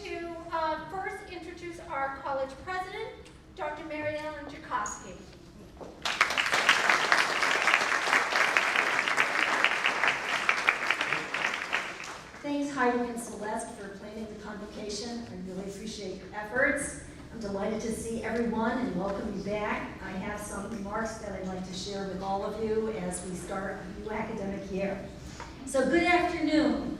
to first introduce our college president, Dr. Mary Ellen Jacoski. Thanks, Heidi and Celeste, for planning the convocation. I really appreciate your efforts. I'm delighted to see everyone and welcome you back. I have some remarks that I'd like to share with all of you as we start a new academic year. So good afternoon,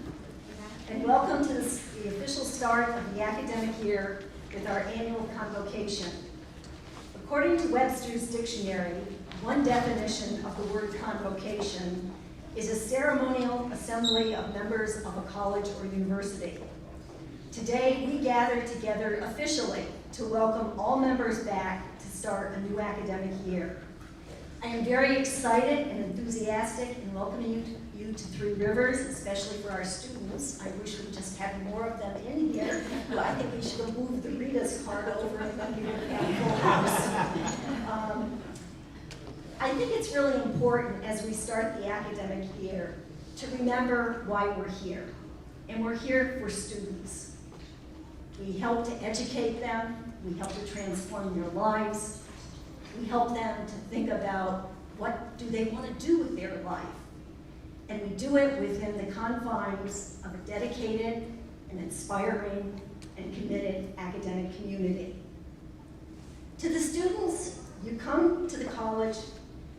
and welcome to the official start of the academic year with our annual convocation. According to Webster's dictionary, one definition of the word convocation is a ceremonial assembly of members of a college or university. Today, we gather together officially to welcome all members back to start a new academic year. I am very excited and enthusiastic in welcoming you to Three Rivers, especially for our students. I wish we just had more of them in here. But I think we should have moved the Rita's card over and give it a full house. I think it's really important as we start the academic year to remember why we're here. And we're here for students. We help to educate them. We help to transform their lives. We help them to think about what do they want to do with their life. And we do it within the confines of a dedicated and inspiring and committed academic community. To the students, you come to the college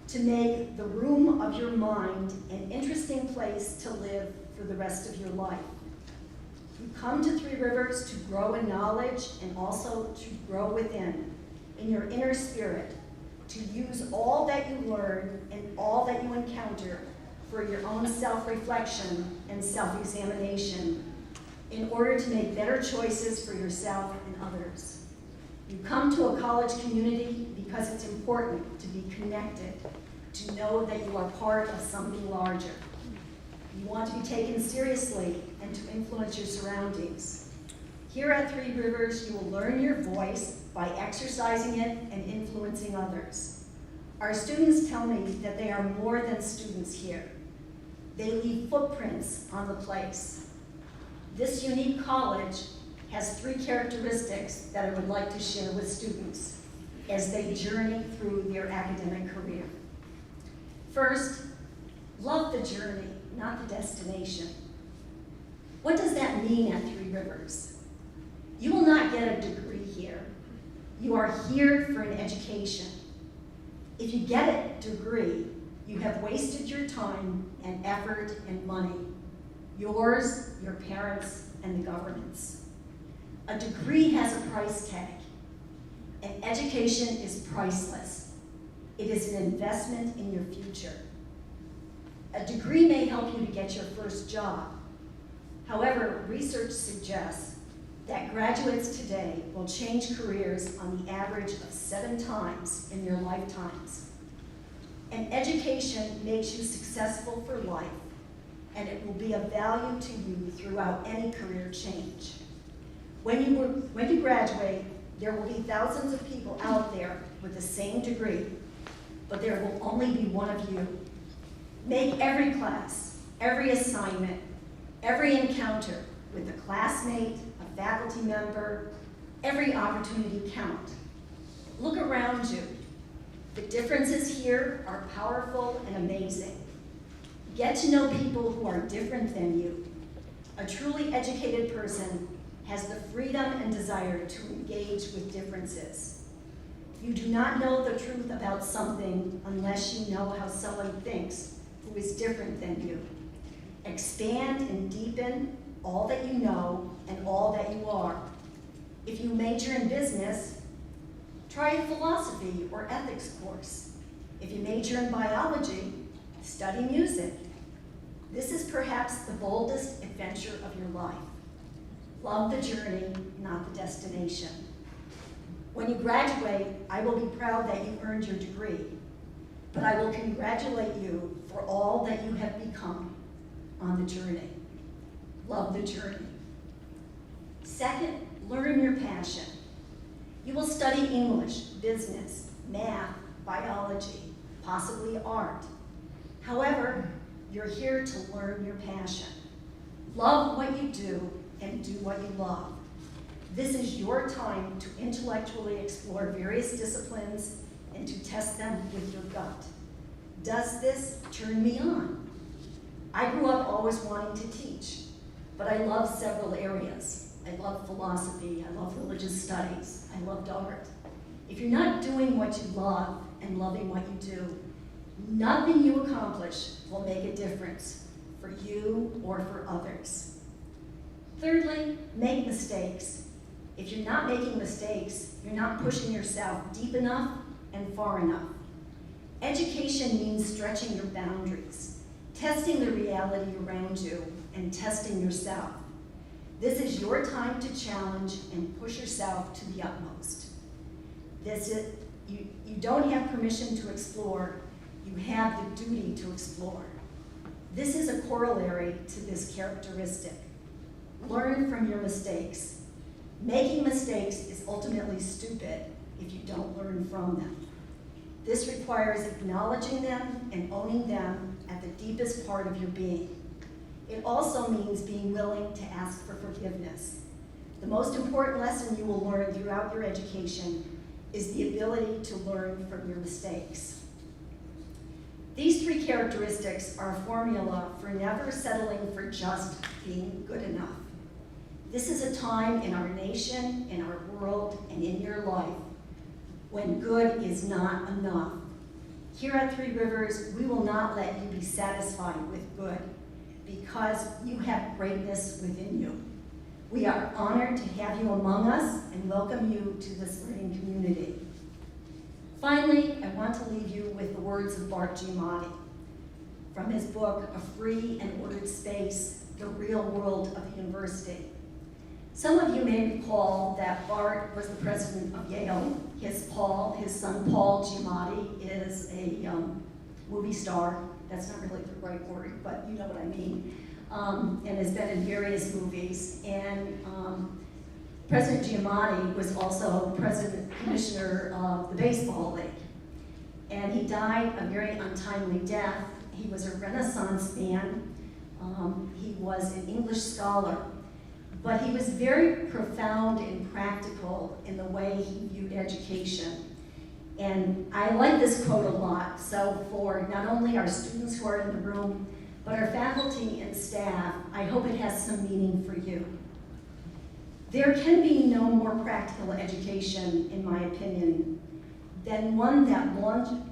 to make the room of your mind an interesting place to live for the rest of your life. You come to Three Rivers to grow in knowledge and also to grow within, in your inner spirit, to use all that you learn and all that you encounter for your own self-reflection and self-examination in order to make better choices for yourself and others. You come to a college community because it's important to be connected, to know that you are part of something larger. You want to be taken seriously and to influence your surroundings. Here at Three Rivers, you will learn your voice by exercising it and influencing others. Our students tell me that they are more than students here. They leave footprints on the place. This unique college has three characteristics that I would like to share with students as they journey through their academic career. First, love the journey, not the destination. What does that mean at Three Rivers? You will not get a degree here. You are here for an education. If you get a degree, you have wasted your time and effort and money, yours, your parents, and the government's. A degree has a price tag, and education is priceless. It is an investment in your future. A degree may help you to get your first job. However, research suggests that graduates today will change careers on the average of 7 times in their lifetimes. And education makes you successful for life, and it will be of value to you throughout any career change. When you graduate, there will be thousands of people out there with the same degree, but there will only be one of you. Make every class, every assignment, every encounter with a classmate, a faculty member, every opportunity count. Look around you. The differences here are powerful and amazing. Get to know people who are different than you. A truly educated person has the freedom and desire to engage with differences. You do not know the truth about something unless you know how someone thinks who is different than you. Expand and deepen all that you know and all that you are. If you major in business, try a philosophy or ethics course. If you major in biology, study music. This is perhaps the boldest adventure of your life. Love the journey, not the destination. When you graduate, I will be proud that you earned your degree, but I will congratulate you for all that you have become on the journey. Love the journey. Second, learn your passion. You will study English, business, math, biology, possibly art. However, you're here to learn your passion. Love what you do and do what you love. This is your time to intellectually explore various disciplines and to test them with your gut. Does this turn me on? I grew up always wanting to teach, but I love several areas. I love philosophy, I love religious studies, I loved art. If you're not doing what you love and loving what you do, nothing you accomplish will make a difference for you or for others. Thirdly, make mistakes. If you're not making mistakes, you're not pushing yourself deep enough and far enough. Education means stretching your boundaries, testing the reality around you, and testing yourself. This is your time to challenge and push yourself to the utmost. You don't have permission to explore, you have the duty to explore. This is a corollary to this characteristic. Learn from your mistakes. Making mistakes is ultimately stupid if you don't learn from them. This requires acknowledging them and owning them at the deepest part of your being. It also means being willing to ask for forgiveness. The most important lesson you will learn throughout your education is the ability to learn from your mistakes. These three characteristics are a formula for never settling for just being good enough. This is a time in our nation, in our world, and in your life when good is not enough. Here at Three Rivers, we will not let you be satisfied with good because you have greatness within you. We are honored to have you among us and welcome you to this learning community. Finally, I want to leave you with the words of Bart Giamatti from his book, A Free and Ordered Space, The Real World of the University. Some of you may recall that Bart was the president of Yale. His son Paul Giamatti is a movie star. That's not really the right word, but you know what I mean. And has been in various movies. And President Giamatti was also president commissioner of the Baseball League. And he died a very untimely death. He was a Renaissance man. He was an English scholar. But he was very profound and practical in the way he viewed education. And I like this quote a lot. So for not only our students who are in the room, but our faculty and staff, I hope it has some meaning for you. There can be no more practical education, in my opinion, than one that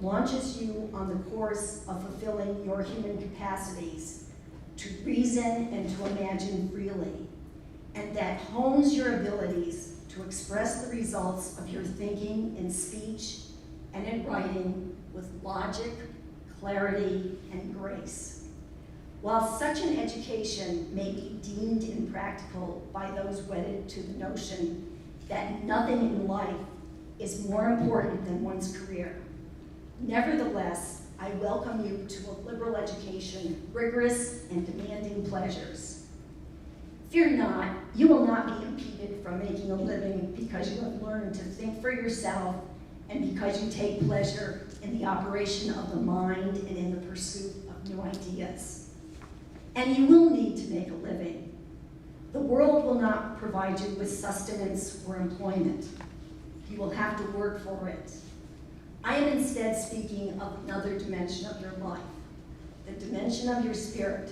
launches you on the course of fulfilling your human capacities to reason and to imagine freely, and that hones your abilities to express the results of your thinking in speech and in writing with logic, clarity, and grace. While such an education may be deemed impractical by those wedded to the notion that nothing in life is more important than one's career, nevertheless, I welcome you to a liberal education, rigorous and demanding pleasures. Fear not, you will not be impeded from making a living because you have learned to think for yourself and because you take pleasure in the operation of the mind and in the pursuit of new ideas. And you will need to make a living. The world will not provide you with sustenance or employment. You will have to work for it. I am instead speaking of another dimension of your life, the dimension of your spirit,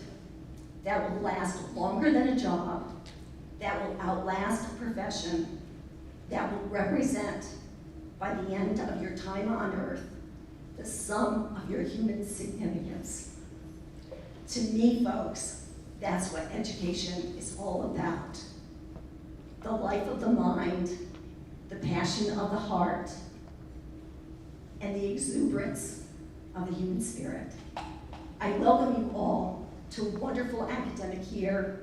that will last longer than a job, that will outlast a profession, that will represent, by the end of your time on earth, the sum of your human significance. To me, folks, that's what education is all about. The life of the mind, the passion of the heart, and the exuberance of the human spirit. I welcome you all to a wonderful academic year.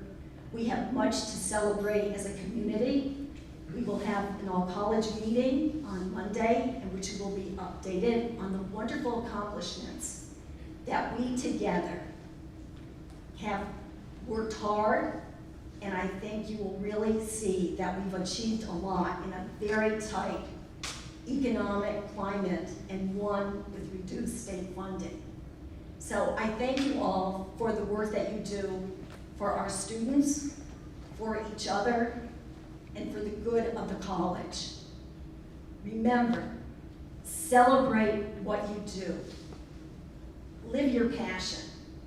We have much to celebrate as a community. We will have an all-college meeting on Monday in which we will be updated on the wonderful accomplishments that we together have worked hard, and I think you will really see that we've achieved a lot in a very tight economic climate and one with reduced state funding. So I thank you all for the work that you do for our students, for each other, and for the good of the college. Remember, celebrate what you do. Live your passion,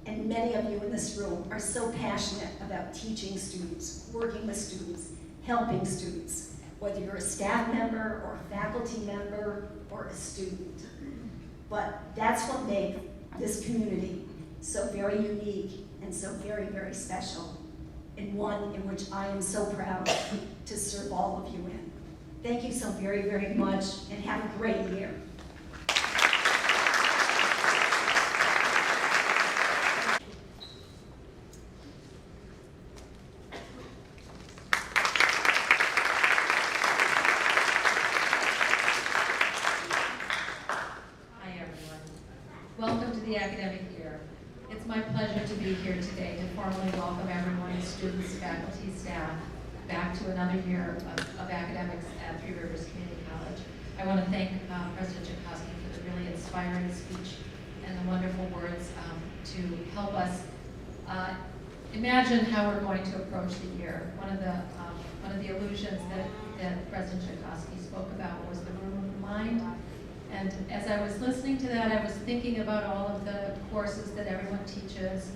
and many of you in this room are so passionate about teaching students, working with students, helping students, whether you're a staff member or a faculty member or a student. But that's what makes this community so very unique and so very, very special, and one in which I am so proud to serve all of you in. Thank you so very, very much, and have a great year. Welcome to the academic year. It's my pleasure to be here today to formally welcome everyone, students, faculty, staff, back to another year of academics at Three Rivers Community College. I want to thank President Joukowsky for the really inspiring speech and the wonderful words to help us imagine how we're going to approach the year. One of the illusions that President Joukowsky spoke about was the room of the mind. And as I was listening to that, I was thinking about all of the courses that everyone teaches,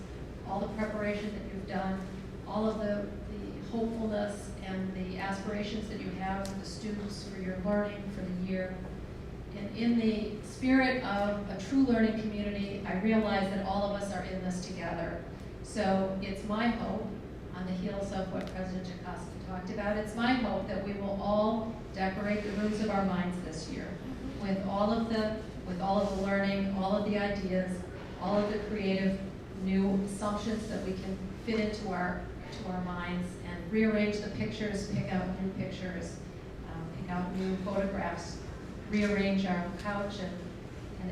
all the preparation that you've done, all of the hopefulness and the aspirations that you have for the students, for your learning for the year. And in the spirit of a true learning community, I realize that all of us are in this together. So it's my hope, on the heels of what President Joukowsky talked about, it's my hope that we will all decorate the rooms of our minds this year with all of the learning, all of the ideas, all of the creative new assumptions that we can fit into our minds, and rearrange the pictures, pick out new pictures, pick out new photographs, rearrange our couch and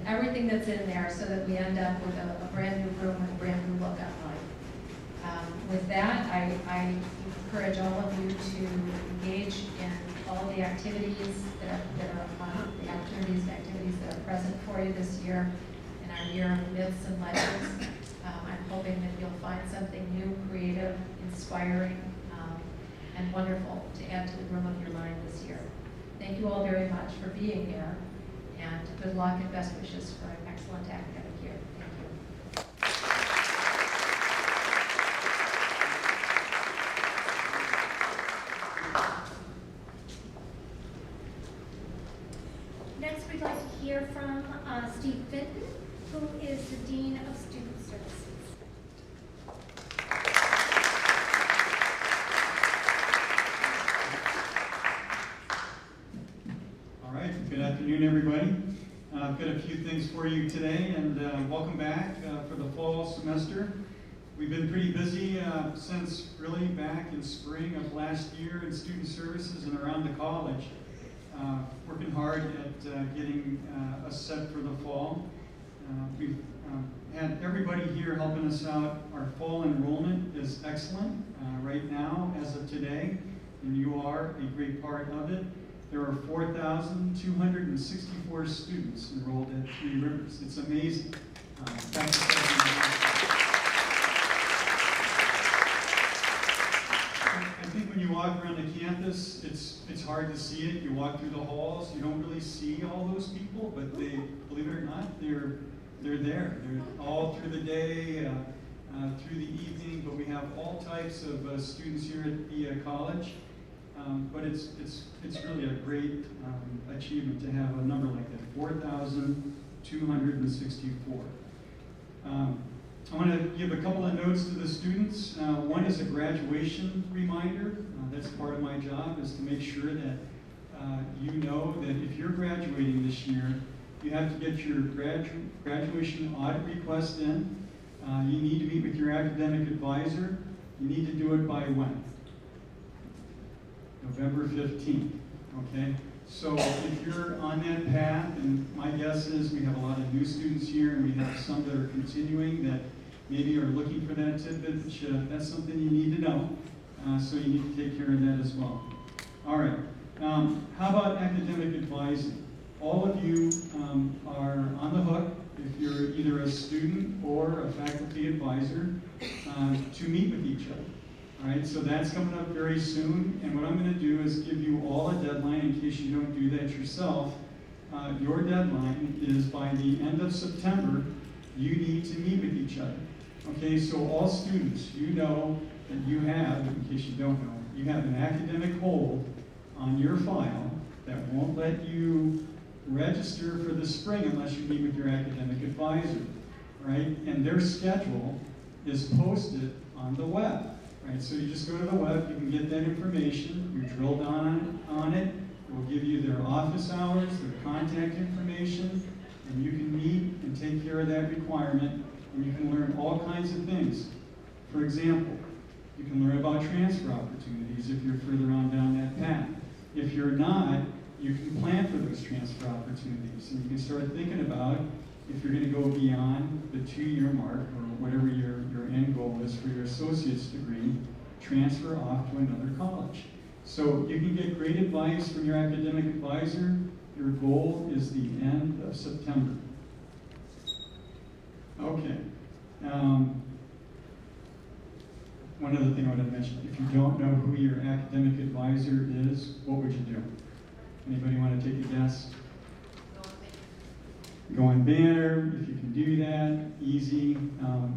everything that's in there so that we end up with a brand new room and a brand new look at life. With that, I encourage all of you to engage in all the activities that are the opportunities and activities that are present for you this year in our year of myths and legends. I'm hoping that you'll find something new, creative, inspiring, and wonderful to add to the room of your mind this year. Thank you all very much for being here, and good luck and best wishes for an excellent academic year. Thank you. Next, we'd like to hear from Steve Fenton, who is the Dean of Student Services. All right, good afternoon, everybody. I've got a few things for you today, and welcome back for the fall semester. We've been pretty busy since really back in spring of last year in student services and around the college. Working hard at getting us set for the fall. We've had everybody here helping us out. Our fall enrollment is excellent right now as of today, and you are a great part of it. There are 4,264 students enrolled at Three Rivers. It's amazing. I think when you walk around the campus, it's hard to see it. You walk through the halls, you don't really see all those people, but they, believe it or not, they're there. They're all through the day, through the evening, but we have all types of students here at the college. But it's really a great achievement to have a number like that, 4,264. I want to give a couple of notes to the students. One is a graduation reminder. That's part of my job, is to make sure that you know that if you're graduating this year, you have to get your graduation audit request in. You need to meet with your academic advisor. You need to do it by when? November 15th, okay? So if you're on that path, and my guess is we have a lot of new students here, and we have some that are continuing that maybe are looking for that tidbit, that's something you need to know. So you need to take care of that as well. All right, how about academic advising? All of you are on the hook, if you're either a student or a faculty advisor, to meet with each other. All right, so that's coming up very soon, and what I'm going to do is give you all a deadline in case you don't do that yourself. Your deadline is by the end of September, you need to meet with each other. Okay, so all students, you know that you have, in case you don't know, you have an academic hold on your file that won't let you register for the spring unless you meet with your academic advisor, right? And their schedule is posted on the web, right? So you just go to the web, you can get that information, you drill down on it, it will give you their office hours, their contact information, and you can meet and take care of that requirement, and you can learn all kinds of things. For example, you can learn about transfer opportunities if you're further on down that path. If you're not, you can plan for those transfer opportunities, and you can start thinking about if you're going to go beyond the 2-year mark or whatever your end goal is for your associate's degree, transfer off to another college. So you can get great advice from your academic advisor. Your goal is the end of September. Okay. One other thing I want to mention, if you don't know who your academic advisor is, what would you do? Anybody want to take a guess? Go on banner, if you can do that, easy.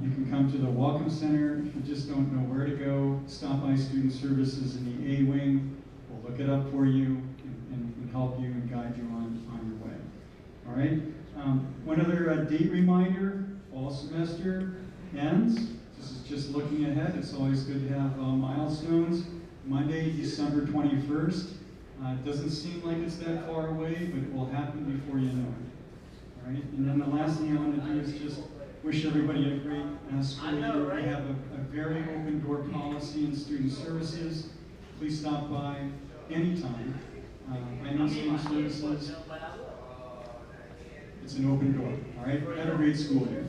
You can come to the Welcome Center. If you just don't know where to go, stop by Student Services in the A Wing. We'll look it up for you and help you and guide you on your way. All right? One other date reminder, fall semester ends. This is just looking ahead. It's always good to have milestones. Monday, December 21st. It doesn't seem like it's that far away, but it will happen before you know it. All right? And then the last thing I want to do is just wish everybody a great school year. We have a very open door policy in Student Services. Please stop by anytime. I know Student Services. It's an open door. All right? Have a great school year.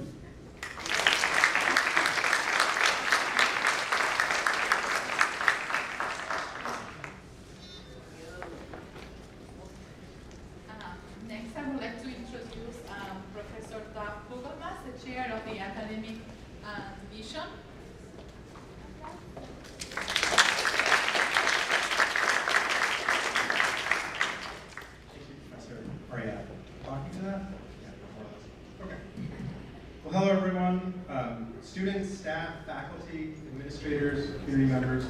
Next, I would like to introduce Professor Doug Kugelmas, the chair of the academic division. Thank you, Professor. Talking to that? Yeah. Okay. Well, hello, everyone. Students, staff, faculty, administrators, community members.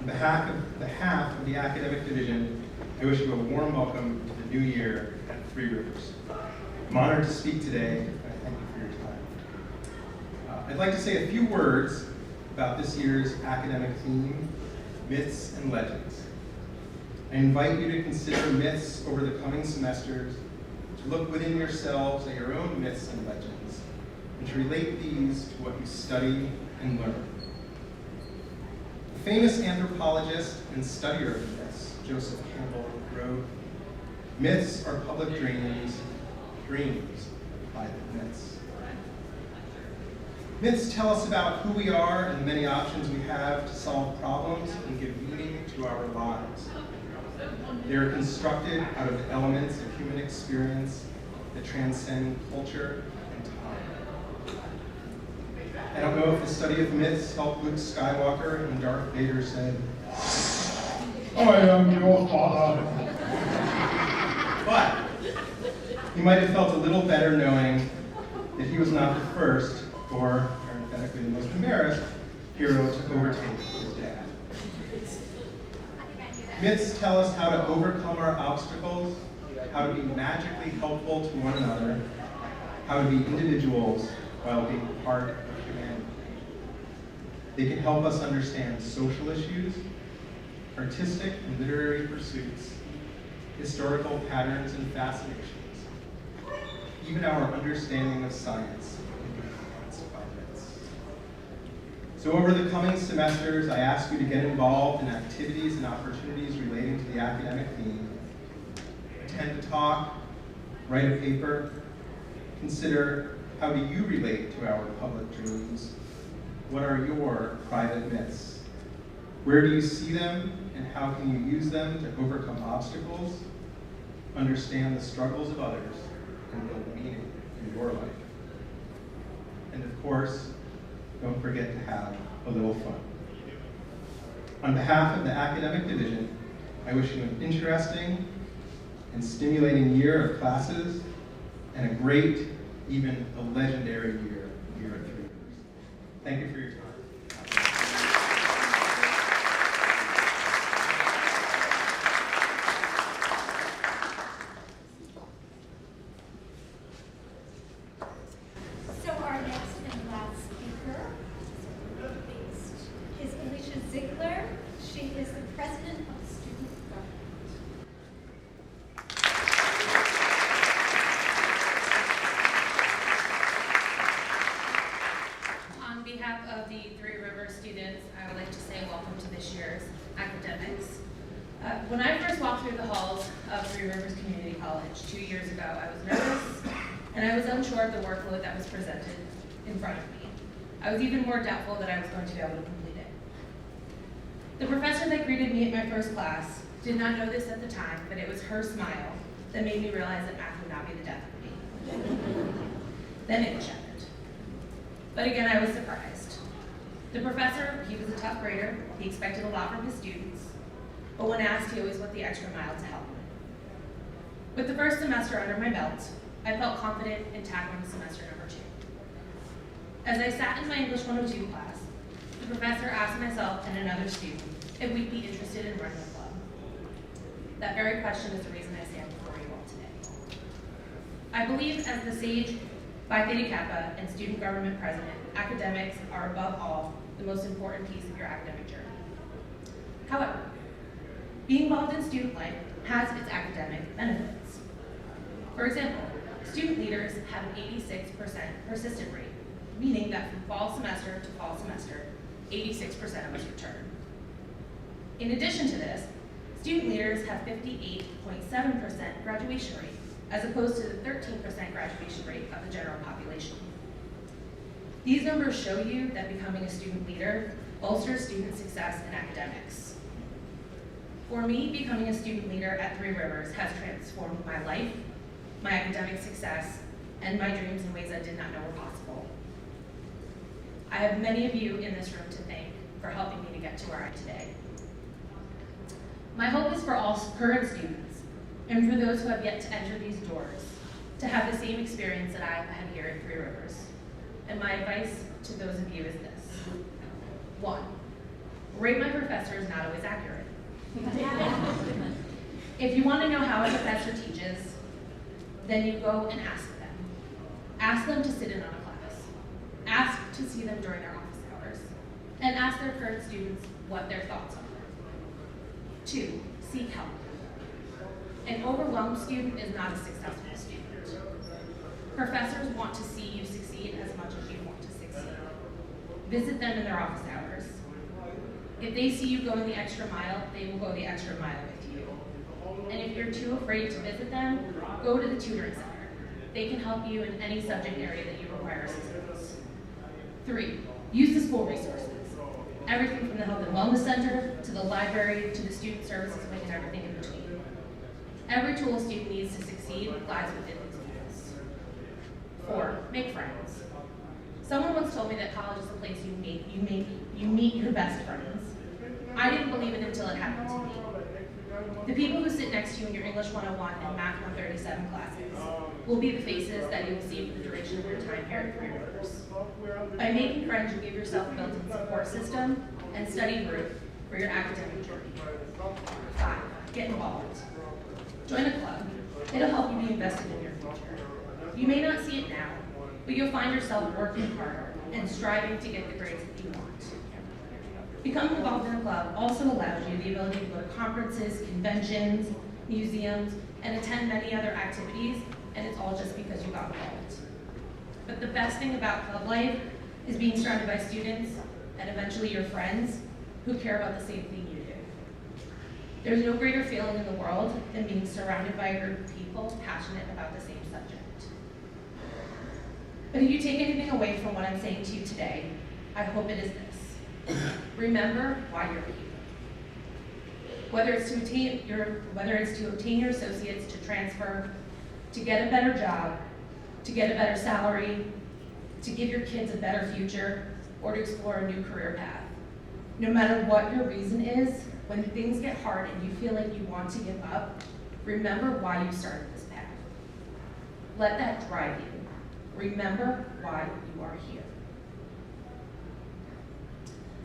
On behalf of the academic division, I wish you a warm welcome to the new year at Three Rivers. I'm honored to speak today, and I thank you for your time. I'd like to say a few words about this year's academic theme, myths and legends. I invite you to consider myths over the coming semesters, to look within yourselves at your own myths and legends, and to relate these to what you study and learn. The famous anthropologist and studier of myths, Joseph Campbell, wrote, "Myths are public dreams, dreams are private myths." Myths tell us about who we are and the many options we have to solve problems and give meaning to our lives. They are constructed out of elements of human experience that transcend culture and time. I don't know if the study of myths helped Luke Skywalker when Darth Vader said, "I am your father." But he might have felt a little better knowing that he was not the first, or parenthetically the most embarrassed, hero to overtake his dad. Myths tell us how to overcome our obstacles, how to be magically helpful to one another, how to be individuals while being part of humanity. They can help us understand social issues, artistic and literary pursuits, historical patterns and fascinations, even our understanding of science can be influenced by myths. So over the coming semesters, I ask you to get involved in activities and opportunities relating to the academic theme. Attend a talk, write a paper, consider how do you relate to our public dreams? What are your private myths? Where do you see them, and how can you use them to overcome obstacles, understand the struggles of others, and build meaning in your life? And of course, don't forget to have a little fun. On behalf of the Academic Division, I wish you an interesting and stimulating year of classes and a great, even a legendary year here at 3 Rivers. Thank you for your time. So our next and last speaker is Alicia Ziegler. She is the president of student government. On behalf of the Three Rivers students, I would like to say welcome to this year's academics. When I first walked through the halls of Three Rivers Community College 2 years ago, I was nervous and I was unsure of the workload that was presented in front of me. I was even more doubtful that I was going to be able to complete it. The professor that greeted me at my first class did not know this at the time, but it was her smile that made me realize that math would not be the death of me. Then it shattered. But again, I was surprised. The professor, he was a tough grader. He expected a lot from his students. But when asked, he always went the extra mile to help. With the first semester under my belt, I felt confident in tackling semester number 2. As I sat in my English 102 class, the professor asked myself and another student if we'd be interested in running a club. That very question is the reason I stand before you all today. I believe as the sage Phi Theta Kappa and student government president, academics are above all the most important piece of your academic journey. However, being involved in student life has its academic benefits. For example, student leaders have an 86% persistent rate, meaning that from fall semester to fall semester, 86% of us return. In addition to this, student leaders have 58.7% graduation rate, as opposed to the 13% graduation rate of the general population. These numbers show you that becoming a student leader bolsters student success in academics. For me, becoming a student leader at Three Rivers has transformed my life, my academic success, and my dreams in ways I did not know were possible. I have many of you in this room to thank for helping me to get to where I am today. My hope is for all current students, and for those who have yet to enter these doors, to have the same experience that I have had here at Three Rivers. And my advice to those of you is this. 1, rate my professor is not always accurate. If you want to know how a professor teaches, then you go and ask them. Ask them to sit in on a class. Ask to see them during their office hours. And ask their current students what their thoughts are. 2, seek help. An overwhelmed student is not a successful student. Professors want to see you succeed as much as you want to succeed. Visit them in their office hours. If they see you going the extra mile, they will go the extra mile with you. And if you're too afraid to visit them, go to the tutoring center. They can help you in any subject area that you require assistance. 3, use the school resources. Everything from the Health and Wellness Center, to the library, to the student services wing, and everything in between. Every tool a student needs to succeed lies within these tools. 4, make friends. Someone once told me that college is the place you meet your best friends. I didn't believe it until it happened to me. The people who sit next to you in your English 101 and Math 137 classes will be the faces that you will see for the duration of your time here at Three Rivers. By making friends, you give yourself a built-in support system and study group for your academic journey. 5, get involved. Join a club. It'll help you be invested in your future. You may not see it now, but you'll find yourself working harder and striving to get the grades that you want. Becoming involved in a club also allows you the ability to go to conferences, conventions, museums, and attend many other activities, and it's all just because you got involved. But the best thing about club life is being surrounded by students, and eventually your friends, who care about the same thing you do. There's no greater feeling in the world than being surrounded by a group of people passionate about the same subject. But if you take anything away from what I'm saying to you today, I hope it is this. Remember why you're here. Whether it's to obtain your associates, to transfer, to get a better job, to get a better salary, to give your kids a better future, or to explore a new career path. No matter what your reason is, when things get hard and you feel like you want to give up, remember why you started this path. Let that drive you. Remember why you are here.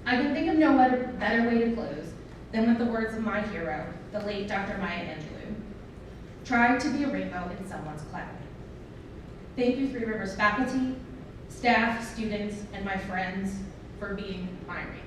I can think of no better way to close than with the words of my hero, the late Dr. Maya Angelou. Try to be a rainbow in someone's cloud. Thank you, Three Rivers faculty, staff, students, and my friends for being my rainbow.